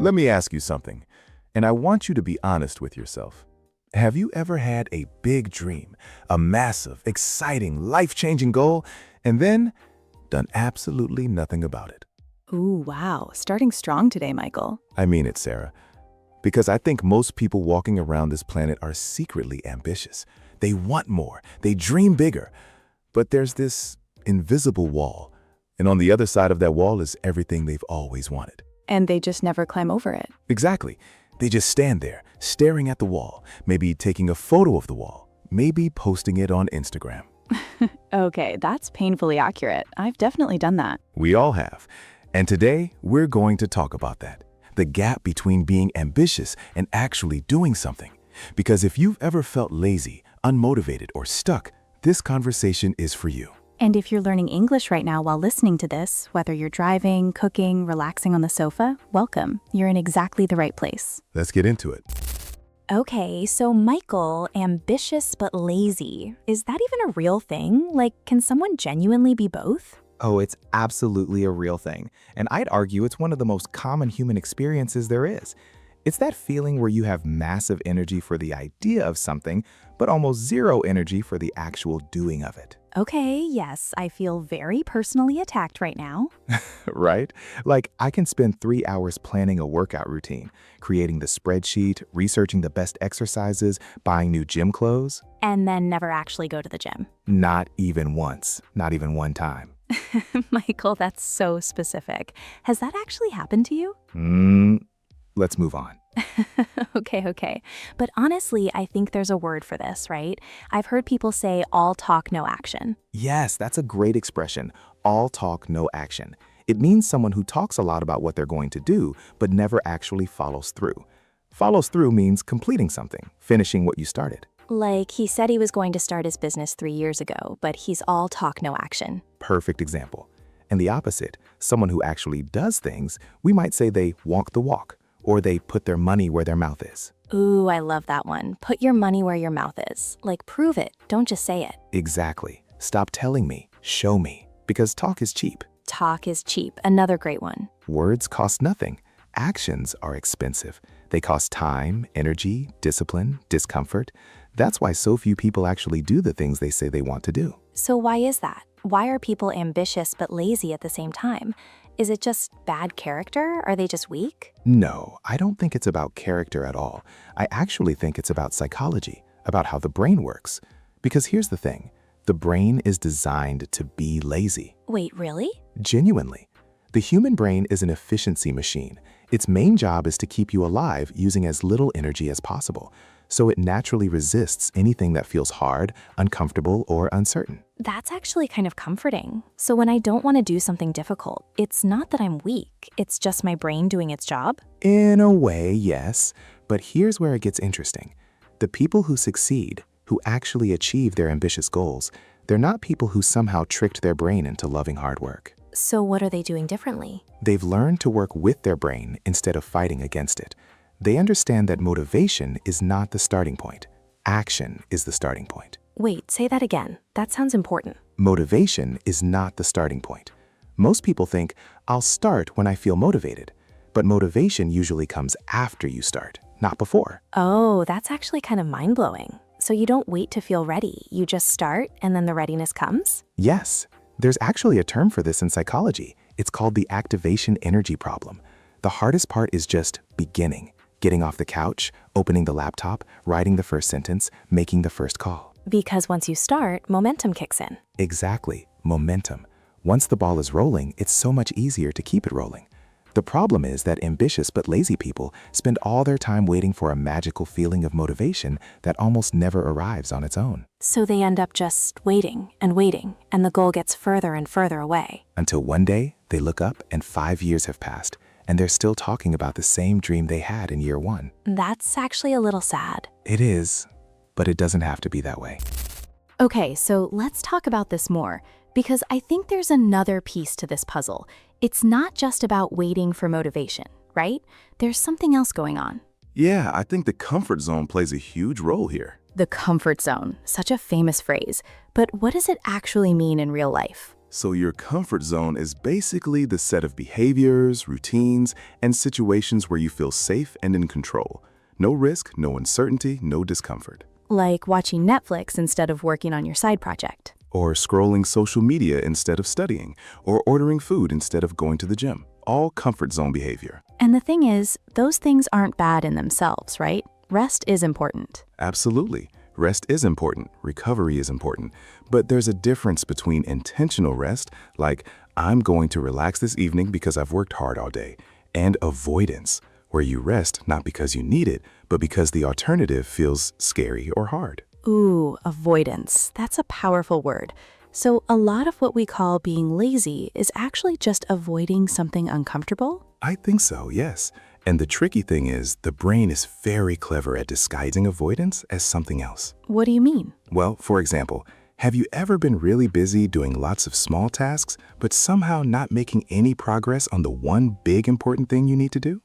Let me ask you something, and I want you to be honest with yourself. Have you ever had a big dream, a massive, exciting, life-changing goal, and then done absolutely nothing about it? Ooh, wow. Starting strong today, Michael. I mean it, Sarah, because I think most people walking around this planet are secretly ambitious. They want more, they dream bigger, but there's this invisible wall, and on the other side of that wall is everything they've always wanted. And they just never climb over it. Exactly. They just stand there, staring at the wall, maybe taking a photo of the wall, maybe posting it on Instagram. Okay, that's painfully accurate. I've definitely done that. We all have. And today, we're going to talk about that. The gap between being ambitious and actually doing something. Because if you've ever felt lazy, unmotivated, or stuck, this conversation is for you. And if you're learning English right now while listening to this, whether you're driving, cooking, relaxing on the sofa, welcome. You're in exactly the right place. Let's get into it. Okay, so Michael, ambitious but lazy. Is that even a real thing? Like, can someone genuinely be both? Oh, it's absolutely a real thing. And I'd argue it's one of the most common human experiences there is. It's that feeling where you have massive energy for the idea of something, but almost zero energy for the actual doing of it. Okay, yes, I feel very personally attacked right now. Right? Like, I can spend 3 hours planning a workout routine, creating the spreadsheet, researching the best exercises, buying new gym clothes. And then never actually go to the gym. Not even once. Not even one time. Michael, that's so specific. Has that actually happened to you? Let's move on. Okay. But honestly, I think there's a word for this, right? I've heard people say all talk, no action. Yes, that's a great expression. All talk, no action. It means someone who talks a lot about what they're going to do, but never actually follows through. Follows through means completing something, finishing what you started. Like he said he was going to start his business 3 years ago, but he's all talk, no action. Perfect example. And the opposite, someone who actually does things, we might say they walk the walk, or they put their money where their mouth is. Ooh, I love that one. Put your money where your mouth is. Like, prove it. Don't just say it. Exactly. Stop telling me. Show me. Because talk is cheap. Talk is cheap. Another great one. Words cost nothing. Actions are expensive. They cost time, energy, discipline, discomfort. That's why so few people actually do the things they say they want to do. So why is that? Why are people ambitious but lazy at the same time? Is it just bad character? Are they just weak? No, I don't think it's about character at all. I actually think it's about psychology, about how the brain works. Because here's the thing, the brain is designed to be lazy. Wait, really? Genuinely. The human brain is an efficiency machine. Its main job is to keep you alive using as little energy as possible. So it naturally resists anything that feels hard, uncomfortable, or uncertain. That's actually kind of comforting. So when I don't want to do something difficult, it's not that I'm weak, it's just my brain doing its job? In a way, yes. But here's where it gets interesting. The people who succeed, who actually achieve their ambitious goals, they're not people who somehow tricked their brain into loving hard work. So what are they doing differently? They've learned to work with their brain instead of fighting against it. They understand that motivation is not the starting point. Action is the starting point. Wait, say that again. That sounds important. Motivation is not the starting point. Most people think, I'll start when I feel motivated. But motivation usually comes after you start, not before. Oh, that's actually kind of mind-blowing. So you don't wait to feel ready. You just start and then the readiness comes? Yes. There's actually a term for this in psychology. It's called the activation energy problem. The hardest part is just beginning. Getting off the couch, opening the laptop, writing the first sentence, making the first call. Because once you start, momentum kicks in. Exactly, momentum. Once the ball is rolling, it's so much easier to keep it rolling. The problem is that ambitious but lazy people spend all their time waiting for a magical feeling of motivation that almost never arrives on its own. So they end up just waiting, and the goal gets further and further away. Until one day, they look up and 5 years have passed, and they're still talking about the same dream they had in year 1. That's actually a little sad. It is, but it doesn't have to be that way. Okay, so let's talk about this more, because I think there's another piece to this puzzle. It's not just about waiting for motivation, right? There's something else going on. Yeah, I think the comfort zone plays a huge role here. The comfort zone, such a famous phrase. But what does it actually mean in real life? So your comfort zone is basically the set of behaviors, routines, and situations where you feel safe and in control. No risk, no uncertainty, no discomfort. Like watching Netflix instead of working on your side project. Or scrolling social media instead of studying, or ordering food instead of going to the gym. All comfort zone behavior. And the thing is, those things aren't bad in themselves, right? Rest is important. Absolutely. Rest is important, recovery is important, but there's a difference between intentional rest, like I'm going to relax this evening because I've worked hard all day, and avoidance, where you rest not because you need it, but because the alternative feels scary or hard. Ooh, avoidance. That's a powerful word. So a lot of what we call being lazy is actually just avoiding something uncomfortable? I think so, yes. And the tricky thing is, the brain is very clever at disguising avoidance as something else. What do you mean? Well, for example, have you ever been really busy doing lots of small tasks, but somehow not making any progress on the one big important thing you need to do?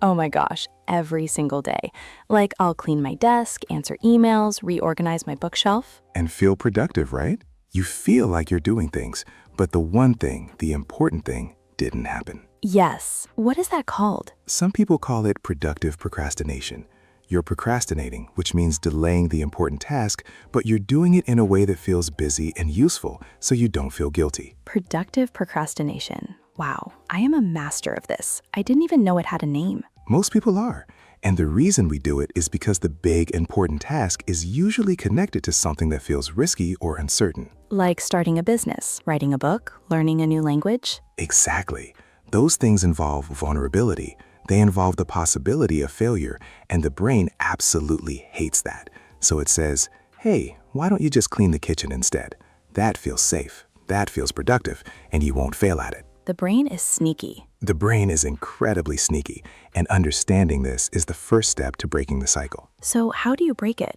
Oh my gosh, every single day. Like I'll clean my desk, answer emails, reorganize my bookshelf. And feel productive, right? You feel like you're doing things, but the one thing, the important thing, didn't happen. Yes. What is that called? Some people call it productive procrastination. You're procrastinating, which means delaying the important task, but you're doing it in a way that feels busy and useful, so you don't feel guilty. Productive procrastination. Wow, I am a master of this. I didn't even know it had a name. Most people are. And the reason we do it is because the big, important task is usually connected to something that feels risky or uncertain. Like starting a business, writing a book, learning a new language. Exactly. Those things involve vulnerability. They involve the possibility of failure, and the brain absolutely hates that. So it says, hey, why don't you just clean the kitchen instead? That feels safe, that feels productive, and you won't fail at it. The brain is sneaky. The brain is incredibly sneaky, and understanding this is the first step to breaking the cycle. So how do you break it?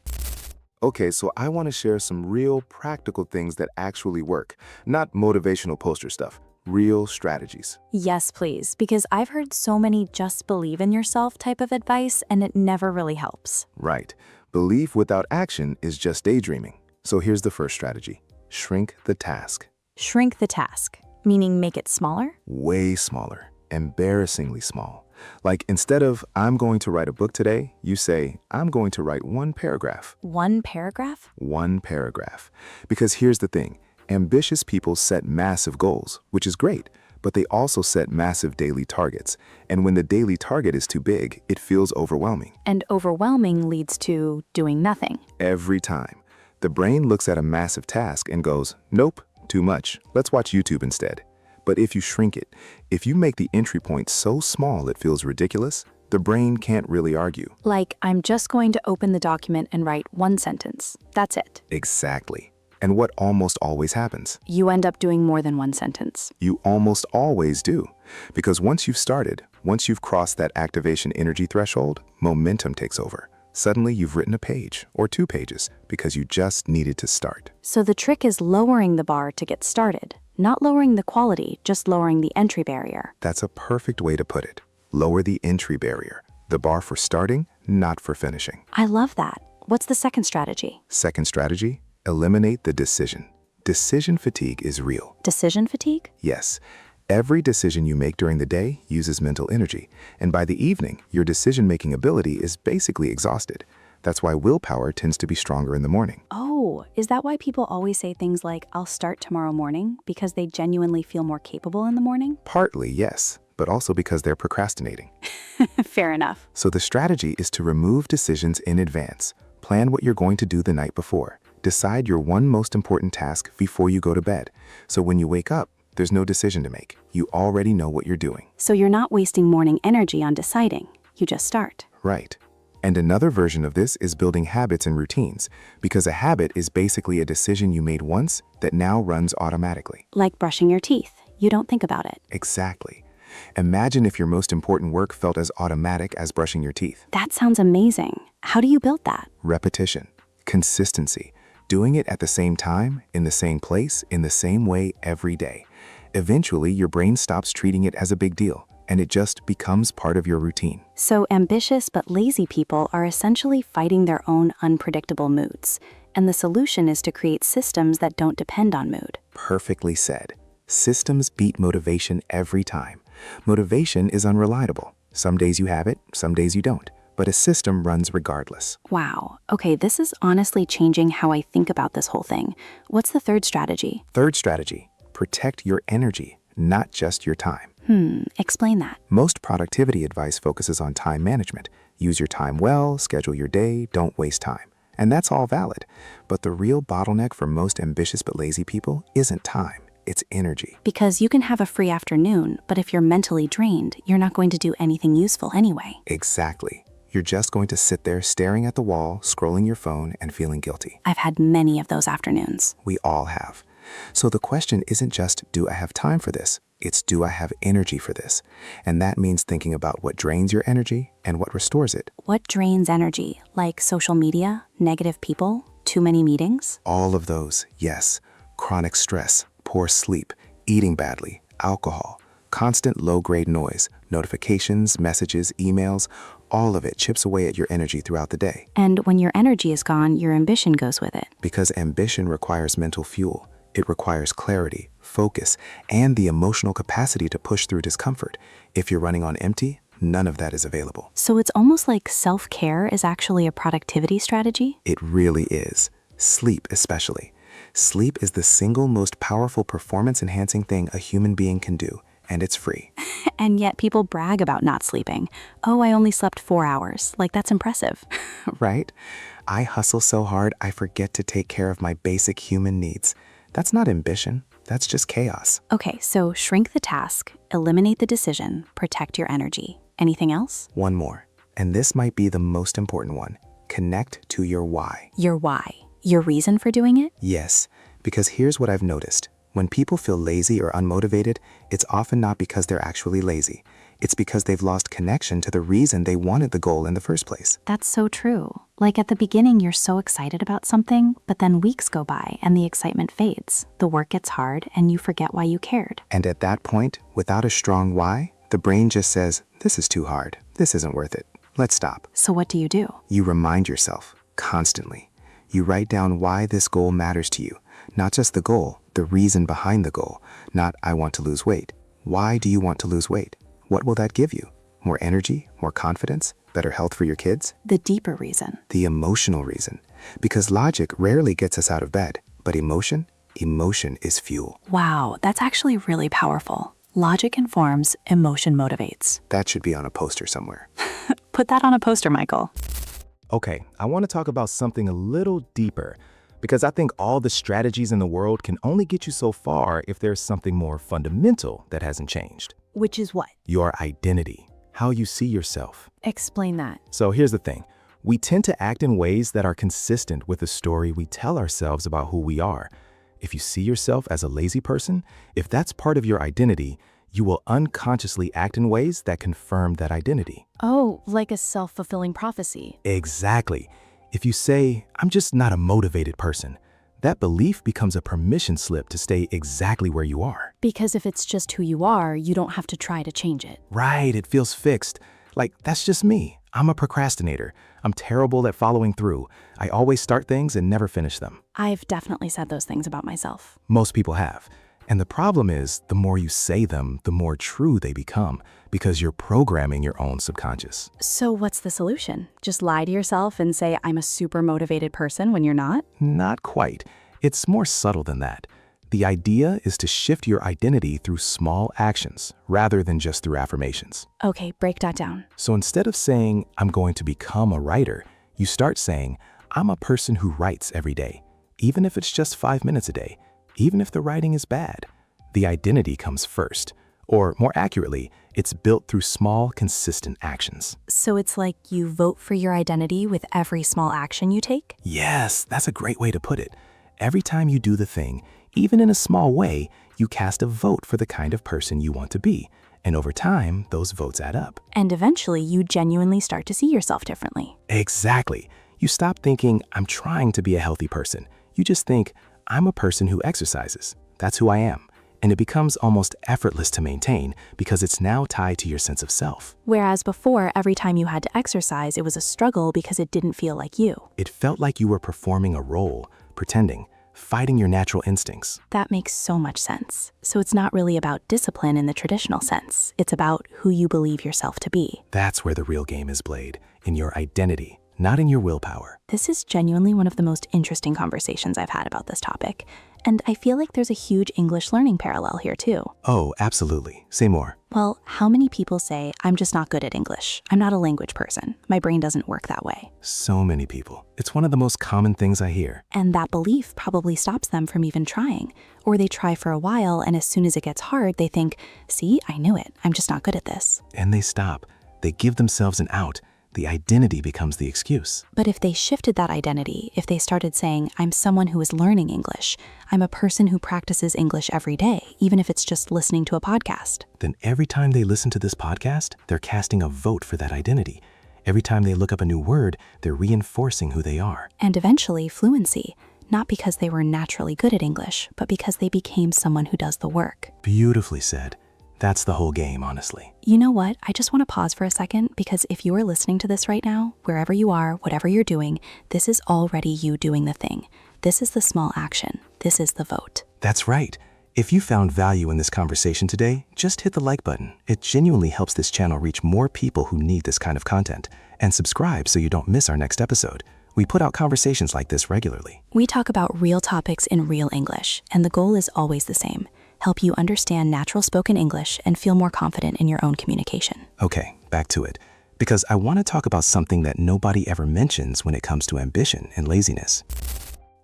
Okay, so I want to share some real practical things that actually work, not motivational poster stuff, real strategies. Yes, please, because I've heard so many just believe in yourself type of advice, and it never really helps. Right. Belief without action is just daydreaming. So here's the first strategy. Shrink the task. Shrink the task, meaning make it smaller? Way smaller. Embarrassingly small. Like instead of, I'm going to write a book today, you say, I'm going to write one paragraph. One paragraph? One paragraph. Because here's the thing. Ambitious people set massive goals, which is great, but they also set massive daily targets. And when the daily target is too big, it feels overwhelming. And overwhelming leads to doing nothing. Every time. The brain looks at a massive task and goes, nope, too much. Let's watch YouTube instead. But if you shrink it, if you make the entry point so small it feels ridiculous, the brain can't really argue. Like, I'm just going to open the document and write one sentence. That's it. Exactly. And what almost always happens? You end up doing more than one sentence. You almost always do. Because once you've started, once you've crossed that activation energy threshold, momentum takes over. Suddenly you've written a page or 2 pages because you just needed to start. So the trick is lowering the bar to get started. Not lowering the quality, just lowering the entry barrier. That's a perfect way to put it. Lower the entry barrier. The bar for starting, not for finishing. I love that. What's the second strategy? Second strategy, eliminate the decision. Decision fatigue is real. Decision fatigue? Yes. Every decision you make during the day uses mental energy, and by the evening, your decision-making ability is basically exhausted. That's why willpower tends to be stronger in the morning. Oh, is that why people always say things like, I'll start tomorrow morning, because they genuinely feel more capable in the morning? Partly, yes, but also because they're procrastinating. Fair enough. So the strategy is to remove decisions in advance. Plan what you're going to do the night before. Decide your one most important task before you go to bed. So when you wake up, there's no decision to make. You already know what you're doing. So you're not wasting morning energy on deciding. You just start. Right. And another version of this is building habits and routines, because a habit is basically a decision you made once that now runs automatically. Like brushing your teeth. You don't think about it. Exactly. Imagine if your most important work felt as automatic as brushing your teeth. That sounds amazing. How do you build that? Repetition, consistency, doing it at the same time, in the same place, in the same way every day. Eventually, your brain stops treating it as a big deal, and it just becomes part of your routine. So ambitious but lazy people are essentially fighting their own unpredictable moods. and the solution is to create systems that don't depend on mood. Perfectly said. Systems beat motivation every time. Motivation is unreliable. Some days you have it, some days you don't. But a system runs regardless. Wow. Okay, this is honestly changing how I think about this whole thing. What's the third strategy? Third strategy, protect your energy, not just your time. Explain that. Most productivity advice focuses on time management. Use your time well, schedule your day, don't waste time. And that's all valid. But the real bottleneck for most ambitious but lazy people isn't time, it's energy. Because you can have a free afternoon, but if you're mentally drained, you're not going to do anything useful anyway. Exactly. You're just going to sit there staring at the wall, scrolling your phone, and feeling guilty. I've had many of those afternoons. We all have. So the question isn't just, do I have time for this? It's, do I have energy for this? And that means thinking about what drains your energy and what restores it. What drains energy? Like social media, negative people, too many meetings? All of those, yes. Chronic stress, poor sleep, eating badly, alcohol, constant low-grade noise, notifications, messages, emails, all of it chips away at your energy throughout the day. And when your energy is gone, your ambition goes with it. Because ambition requires mental fuel. It requires clarity, focus, and the emotional capacity to push through discomfort. If you're running on empty, none of that is available. So it's almost like self-care is actually a productivity strategy? It really is. Sleep especially. Sleep is the single most powerful performance-enhancing thing a human being can do, and it's free. And yet people brag about not sleeping. Oh, I only slept 4 hours. Like, that's impressive. Right? I hustle so hard I forget to take care of my basic human needs. That's not ambition. That's just chaos. Okay, so shrink the task, eliminate the decision, protect your energy. Anything else? One more, and this might be the most important one. Connect to your why. Your why. Your reason for doing it? Yes, because here's what I've noticed. When people feel lazy or unmotivated, it's often not because they're actually lazy. It's because they've lost connection to the reason they wanted the goal in the first place. That's so true. Like at the beginning, you're so excited about something, but then weeks go by and the excitement fades. The work gets hard and you forget why you cared. And at that point, without a strong why, the brain just says, this is too hard. This isn't worth it. Let's stop. So what do? You remind yourself constantly. You write down why this goal matters to you. Not just the goal, the reason behind the goal. Not, I want to lose weight. Why do you want to lose weight? What will that give you? More energy, more confidence, better health for your kids? The deeper reason. The emotional reason. Because logic rarely gets us out of bed, but emotion is fuel. Wow, that's actually really powerful. Logic informs, emotion motivates. That should be on a poster somewhere. Put that on a poster, Michael. Okay, I want to talk about something a little deeper, because I think all the strategies in the world can only get you so far if there's something more fundamental that hasn't changed. Which is what? Your identity, how you see yourself. Explain that. So here's the thing. We tend to act in ways that are consistent with the story we tell ourselves about who we are. If you see yourself as a lazy person, if that's part of your identity, you will unconsciously act in ways that confirm that identity. Oh, like a self-fulfilling prophecy. Exactly. If you say, I'm just not a motivated person, that belief becomes a permission slip to stay exactly where you are. Because if it's just who you are, you don't have to try to change it. Right, it feels fixed. Like, that's just me. I'm a procrastinator. I'm terrible at following through. I always start things and never finish them. I've definitely said those things about myself. Most people have. And the problem is, the more you say them, the more true they become, because you're programming your own subconscious. So what's the solution? Just lie to yourself and say, I'm a super motivated person when you're not? Not quite. It's more subtle than that. The idea is to shift your identity through small actions, rather than just through affirmations. Okay, break that down. So instead of saying, I'm going to become a writer, you start saying, I'm a person who writes every day, even if it's just 5 minutes a day. Even if the writing is bad, the identity comes first. Or more accurately, it's built through small, consistent actions. So it's like you vote for your identity with every small action you take? Yes, that's a great way to put it. Every time you do the thing, even in a small way, you cast a vote for the kind of person you want to be. And over time, those votes add up. And eventually, you genuinely start to see yourself differently. Exactly. You stop thinking, I'm trying to be a healthy person. You just think, I'm a person who exercises. That's who I am. and it becomes almost effortless to maintain because it's now tied to your sense of self. Whereas before, every time you had to exercise, it was a struggle because it didn't feel like you. It felt like you were performing a role, pretending, fighting your natural instincts. That makes so much sense. So it's not really about discipline in the traditional sense. It's about who you believe yourself to be. That's where the real game is played, in your identity, not in your willpower. This is genuinely one of the most interesting conversations I've had about this topic. And I feel like there's a huge English learning parallel here too. Oh, absolutely. Say more. Well, how many people say, I'm just not good at English. I'm not a language person. My brain doesn't work that way. So many people. It's one of the most common things I hear. And that belief probably stops them from even trying. Or they try for a while, and as soon as it gets hard, they think, see, I knew it. I'm just not good at this. And they stop. They give themselves an out. The identity becomes the excuse. But if they shifted that identity, if they started saying, I'm someone who is learning English, I'm a person who practices English every day, even if it's just listening to a podcast. Then every time they listen to this podcast, they're casting a vote for that identity. Every time they look up a new word, they're reinforcing who they are. And eventually, fluency. Not because they were naturally good at English, but because they became someone who does the work. Beautifully said. That's the whole game, honestly. You know what? I just want to pause for a second because if you are listening to this right now, wherever you are, whatever you're doing, this is already you doing the thing. This is the small action. This is the vote. That's right. If you found value in this conversation today, just hit the like button. It genuinely helps this channel reach more people who need this kind of content. And subscribe so you don't miss our next episode. We put out conversations like this regularly. We talk about real topics in real English, and the goal is always the same. Help you understand natural spoken English and feel more confident in your own communication. Okay, back to it. Because I want to talk about something that nobody ever mentions when it comes to ambition and laziness.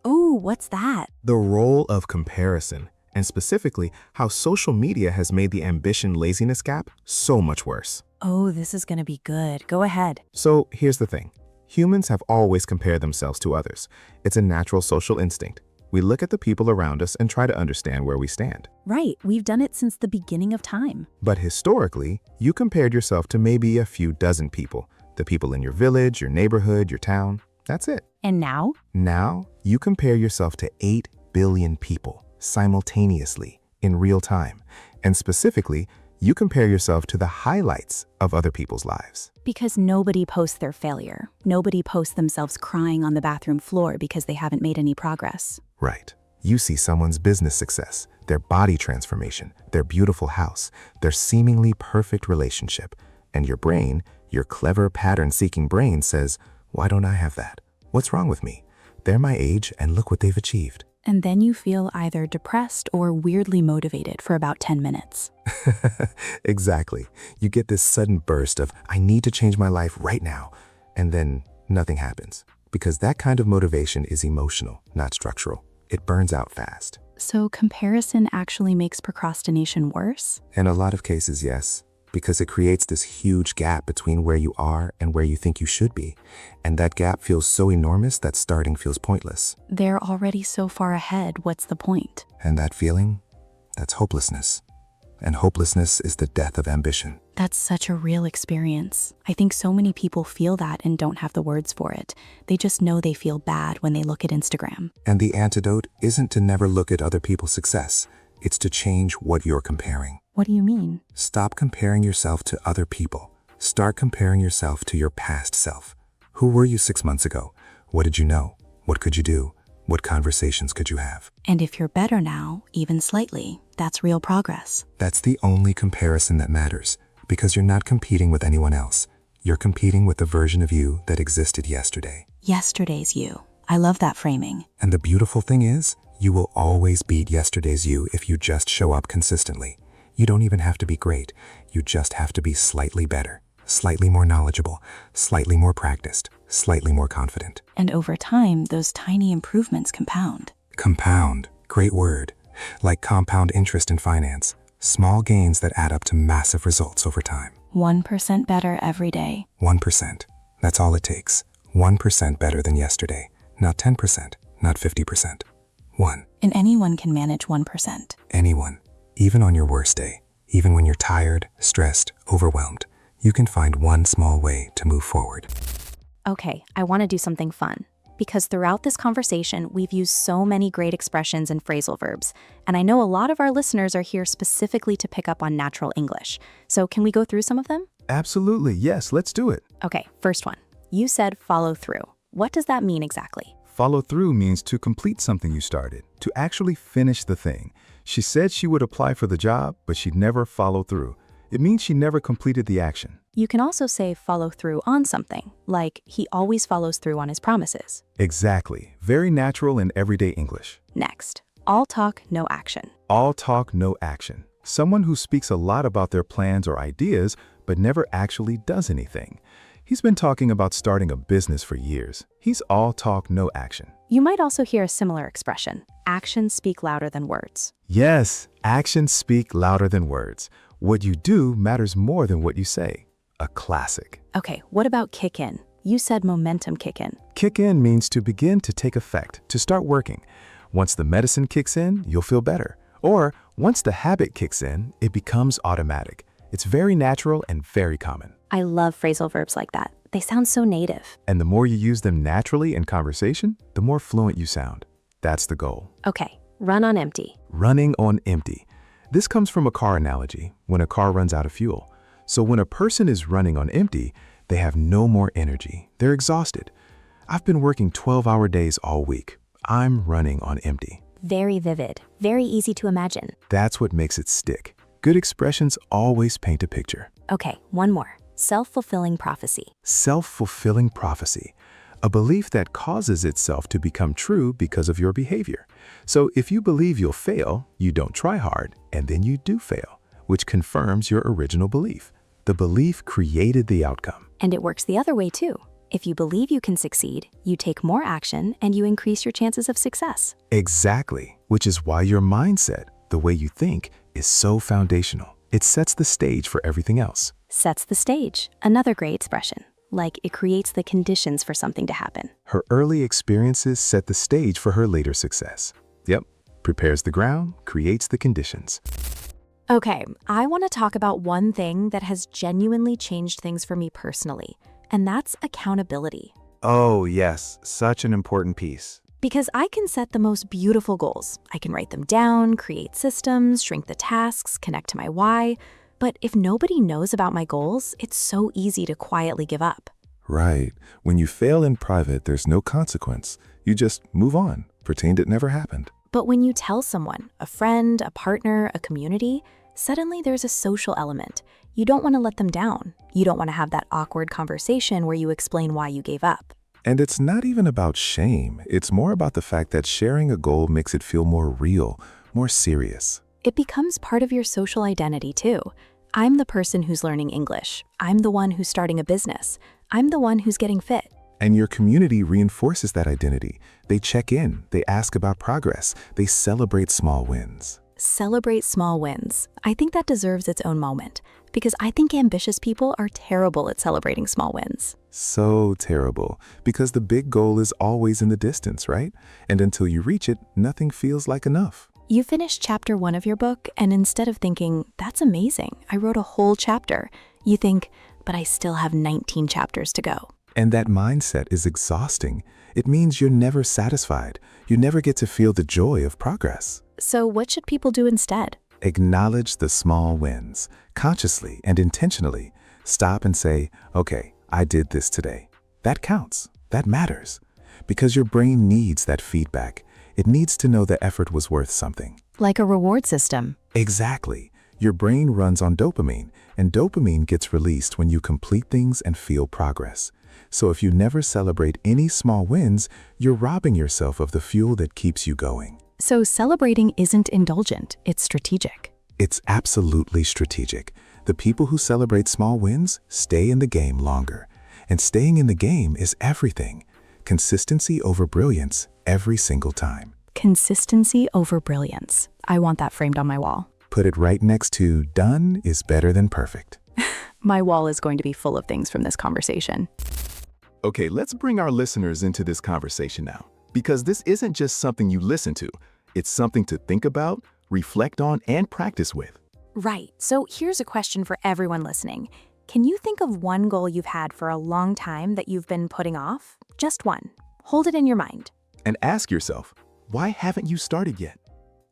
Ooh, what's that? The role of comparison, and specifically how social media has made the ambition-laziness gap so much worse. Oh, this is gonna be good. Go ahead. So here's the thing. Humans have always compared themselves to others. It's a natural social instinct. We look at the people around us and try to understand where we stand. Right, we've done it since the beginning of time. But historically, you compared yourself to maybe a few dozen people. The people in your village, your neighborhood, your town. That's it. And now? Now, you compare yourself to 8 billion people simultaneously in real time. And specifically, you compare yourself to the highlights of other people's lives. Because nobody posts their failure. Nobody posts themselves crying on the bathroom floor because they haven't made any progress. Right. You see someone's business success, their body transformation, their beautiful house, their seemingly perfect relationship. And your brain, your clever pattern-seeking brain says, why don't I have that? What's wrong with me? They're my age and look what they've achieved. And then you feel either depressed or weirdly motivated for about 10 minutes. Exactly. You get this sudden burst of, I need to change my life right now. And then nothing happens. Because that kind of motivation is emotional, not structural. It burns out fast. So comparison actually makes procrastination worse? In a lot of cases, yes. Because it creates this huge gap between where you are and where you think you should be. And that gap feels so enormous that starting feels pointless. They're already so far ahead, what's the point? And that feeling? That's hopelessness. And hopelessness is the death of ambition. That's such a real experience. I think so many people feel that and don't have the words for it. They just know they feel bad when they look at Instagram. And the antidote isn't to never look at other people's success. It's to change what you're comparing. What do you mean? Stop comparing yourself to other people. Start comparing yourself to your past self. Who were you 6 months ago? What did you know? What could you do? What conversations could you have? And if you're better now, even slightly, that's real progress. That's the only comparison that matters, because you're not competing with anyone else. You're competing with the version of you that existed yesterday. Yesterday's you. I love that framing. And the beautiful thing is, you will always beat yesterday's you if you just show up consistently. You don't even have to be great. You just have to be slightly better, slightly more knowledgeable, slightly more practiced, slightly more confident. And over time, those tiny improvements compound. Compound, great word. Like compound interest in finance, small gains that add up to massive results over time. 1% better every day. 1%. That's all it takes. 1% better than yesterday. Not 10%, not 50%. 1. And anyone can manage 1%. Anyone. Even on your worst day, even when you're tired, stressed, overwhelmed, you can find one small way to move forward. Okay, I want to do something fun. because throughout this conversation, we've used so many great expressions and phrasal verbs, and I know a lot of our listeners are here specifically to pick up on natural English. So can we go through some of them? Absolutely, yes, let's do it. Okay, first one. You said follow through. What does that mean exactly? Follow through means to complete something you started, to actually finish the thing. She said she would apply for the job, but she'd never follow through. It means she never completed the action. You can also say follow through on something, like he always follows through on his promises. Exactly. Very natural in everyday English. Next, all talk, no action. All talk, no action. Someone who speaks a lot about their plans or ideas, but never actually does anything. He's been talking about starting a business for years. He's all talk, no action. You might also hear a similar expression, actions speak louder than words. Yes, actions speak louder than words. What you do matters more than what you say. A classic. Okay, what about kick in? You said momentum kick in. Kick in means to begin to take effect, to start working. Once the medicine kicks in, you'll feel better. Or once the habit kicks in, it becomes automatic. It's very natural and very common. I love phrasal verbs like that. They sound so native. And the more you use them naturally in conversation, the more fluent you sound. That's the goal. Okay, run on empty. Running on empty. This comes from a car analogy, when a car runs out of fuel. So when a person is running on empty, they have no more energy. They're exhausted. I've been working 12-hour days all week. I'm running on empty. Very vivid, very easy to imagine. That's what makes it stick. Good expressions always paint a picture. Okay, one more. Self-fulfilling prophecy. Self-fulfilling prophecy. A belief that causes itself to become true because of your behavior. So if you believe you'll fail, you don't try hard, and then you do fail, which confirms your original belief. The belief created the outcome. And it works the other way too. If you believe you can succeed, you take more action and you increase your chances of success. Exactly, which is why your mindset, the way you think, is so foundational. It sets the stage for everything else. Sets the stage. Another great expression. Like it creates the conditions for something to happen. Her early experiences set the stage for her later success. Yep, prepares the ground, creates the conditions. Okay, I want to talk about one thing that has genuinely changed things for me personally, and that's accountability. Oh, yes, such an important piece. Because I can set the most beautiful goals. I can write them down, create systems, shrink the tasks, connect to my why. But if nobody knows about my goals, it's so easy to quietly give up. Right. When you fail in private, there's no consequence. You just move on, pretend it never happened. But when you tell someone, a friend, a partner, a community, suddenly there's a social element. You don't want to let them down. You don't want to have that awkward conversation where you explain why you gave up. And it's not even about shame. It's more about the fact that sharing a goal makes it feel more real, more serious. It becomes part of your social identity too. I'm the person who's learning English. I'm the one who's starting a business. I'm the one who's getting fit. And your community reinforces that identity. They check in, they ask about progress, they celebrate small wins. Celebrate small wins. I think that deserves its own moment, because I think ambitious people are terrible at celebrating small wins. So terrible, because the big goal is always in the distance, right? And until you reach it, nothing feels like enough. You finish chapter 1 of your book, and instead of thinking, that's amazing, I wrote a whole chapter, you think, but I still have 19 chapters to go. And that mindset is exhausting. It means you're never satisfied. You never get to feel the joy of progress. So what should people do instead? Acknowledge the small wins, consciously and intentionally. Stop and say, okay, I did this today. That counts. That matters. Because your brain needs that feedback. It needs to know the effort was worth something. Like a reward system. Exactly. Your brain runs on dopamine, and dopamine gets released when you complete things and feel progress. So if you never celebrate any small wins, you're robbing yourself of the fuel that keeps you going. So celebrating isn't indulgent, it's strategic. It's absolutely strategic. The people who celebrate small wins stay in the game longer. And staying in the game is everything. Consistency over brilliance every single time. Consistency over brilliance. I want that framed on my wall. Put it right next to done is better than perfect. My wall is going to be full of things from this conversation. Okay, let's bring our listeners into this conversation now. Because this isn't just something you listen to. It's something to think about, reflect on, and practice with. Right. So here's a question for everyone listening. Can you think of one goal you've had for a long time that you've been putting off? Just one. Hold it in your mind. And ask yourself, why haven't you started yet?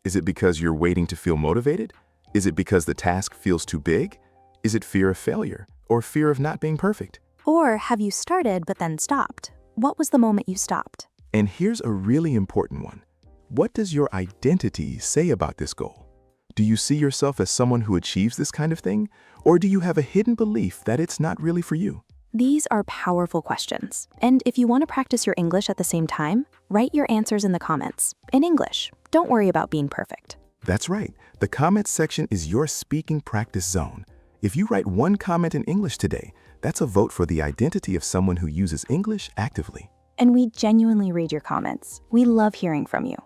Is it because you're waiting to feel motivated? Is it because the task feels too big? Is it fear of failure or fear of not being perfect? Or have you started but then stopped? What was the moment you stopped? And here's a really important one. What does your identity say about this goal? Do you see yourself as someone who achieves this kind of thing? Or do you have a hidden belief that it's not really for you? These are powerful questions. And if you want to practice your English at the same time, write your answers in the comments. In English, don't worry about being perfect. That's right. The comments section is your speaking practice zone. If you write one comment in English today, that's a vote for the identity of someone who uses English actively. And we genuinely read your comments. We love hearing from you.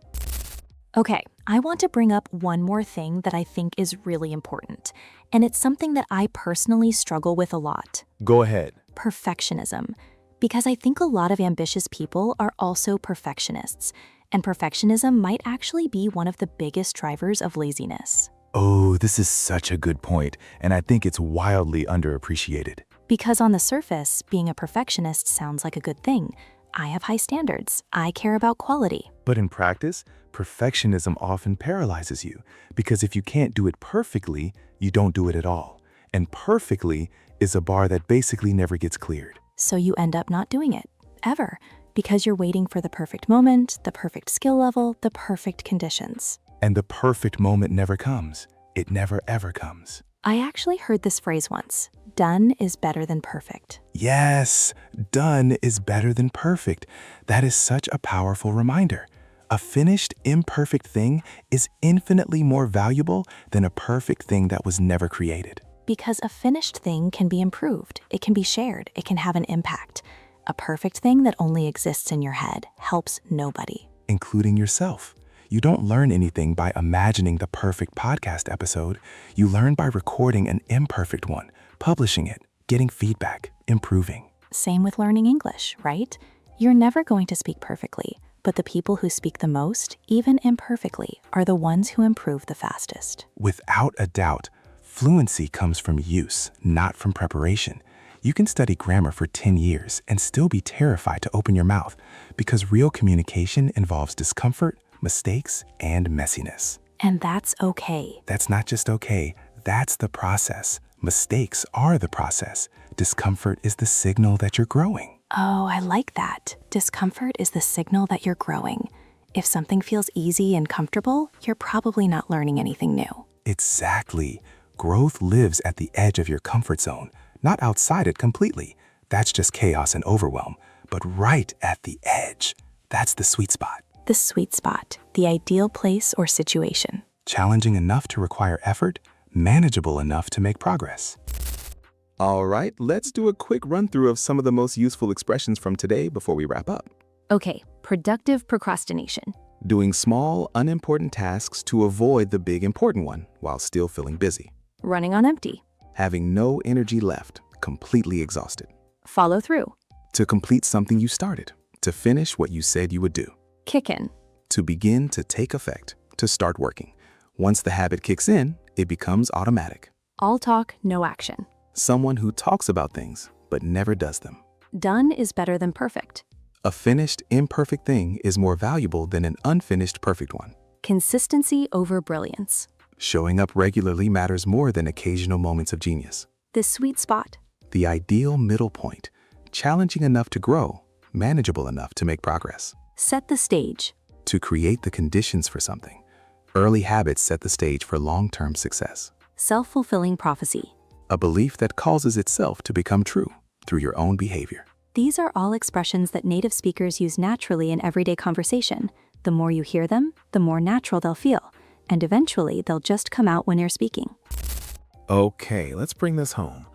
Okay, I want to bring up one more thing that I think is really important. And it's something that I personally struggle with a lot. Go ahead. Perfectionism. Because I think a lot of ambitious people are also perfectionists. And perfectionism might actually be one of the biggest drivers of laziness. Oh, this is such a good point, and I think it's wildly underappreciated. Because on the surface, being a perfectionist sounds like a good thing. I have high standards. I care about quality. But in practice, perfectionism often paralyzes you, because if you can't do it perfectly, you don't do it at all. And perfectly is a bar that basically never gets cleared. So you end up not doing it, ever, because you're waiting for the perfect moment, the perfect skill level, the perfect conditions. And the perfect moment never comes. It never ever comes. I actually heard this phrase once, done is better than perfect. Yes, done is better than perfect. That is such a powerful reminder. A finished, imperfect thing is infinitely more valuable than a perfect thing that was never created. Because a finished thing can be improved, it can be shared, it can have an impact. A perfect thing that only exists in your head helps nobody. Including yourself. You don't learn anything by imagining the perfect podcast episode. You learn by recording an imperfect one, publishing it, getting feedback, improving. Same with learning English, right? You're never going to speak perfectly, but the people who speak the most, even imperfectly, are the ones who improve the fastest. Without a doubt, fluency comes from use, not from preparation. You can study grammar for 10 years and still be terrified to open your mouth because real communication involves discomfort, mistakes, and messiness. And that's okay. That's not just okay, that's the process. Mistakes are the process. Discomfort is the signal that you're growing. Oh, I like that. Discomfort is the signal that you're growing. If something feels easy and comfortable, you're probably not learning anything new. Exactly. Growth lives at the edge of your comfort zone, not outside it completely. That's just chaos and overwhelm. But right at the edge, that's the sweet spot. The sweet spot, the ideal place or situation. Challenging enough to require effort, manageable enough to make progress. All right, let's do a quick run through of some of the most useful expressions from today before we wrap up. Okay, productive procrastination. Doing small, unimportant tasks to avoid the big important one while still feeling busy. Running on empty. Having no energy left, completely exhausted. Follow through. To complete something you started. To finish what you said you would do. Kick-in. To begin to take effect. To start working. Once the habit kicks in, it becomes automatic. All talk, no action. Someone who talks about things but never does them. Done is better than perfect. A finished, imperfect thing is more valuable than an unfinished, perfect one. Consistency over brilliance. Showing up regularly matters more than occasional moments of genius. The sweet spot. The ideal middle point. Challenging enough to grow, manageable enough to make progress. Set the stage. To create the conditions for something. Early habits set the stage for long-term success. Self-fulfilling prophecy. A belief that causes itself to become true through your own behavior. These are all expressions that native speakers use naturally in everyday conversation. The more you hear them, the more natural they'll feel. And eventually, they'll just come out when you're speaking. Okay, let's bring this home.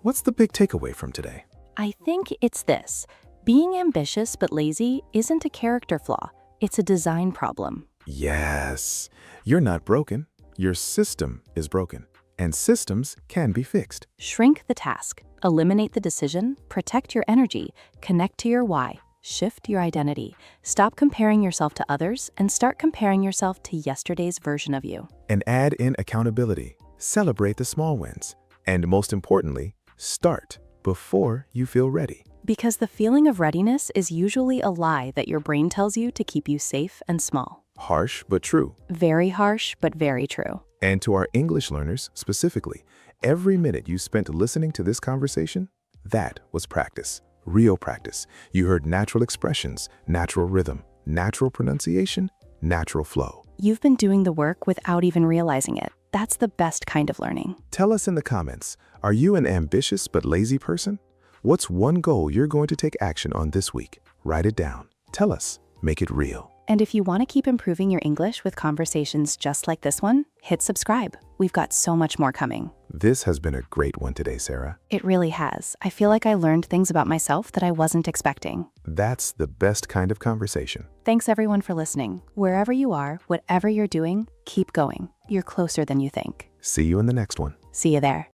What's the big takeaway from today? I think it's this. Being ambitious but lazy isn't a character flaw. It's a design problem. Yes. You're not broken. Your system is broken. And systems can be fixed. Shrink the task. Eliminate the decision. Protect your energy. Connect to your why. Shift your identity. Stop comparing yourself to others and start comparing yourself to yesterday's version of you. And add in accountability. Celebrate the small wins. And most importantly, start before you feel ready. Because the feeling of readiness is usually a lie that your brain tells you to keep you safe and small. Harsh but true. Very harsh, but very true. And to our English learners specifically, every minute you spent listening to this conversation, that was practice. Real practice. You heard natural expressions, natural rhythm, natural pronunciation, natural flow. You've been doing the work without even realizing it. That's the best kind of learning. Tell us in the comments, are you an ambitious but lazy person? What's one goal you're going to take action on this week? Write it down. Tell us. Make it real. And if you want to keep improving your English with conversations just like this one, hit subscribe. We've got so much more coming. This has been a great one today, Sarah. It really has. I feel like I learned things about myself that I wasn't expecting. That's the best kind of conversation. Thanks everyone for listening. Wherever you are, whatever you're doing, keep going. You're closer than you think. See you in the next one. See you there.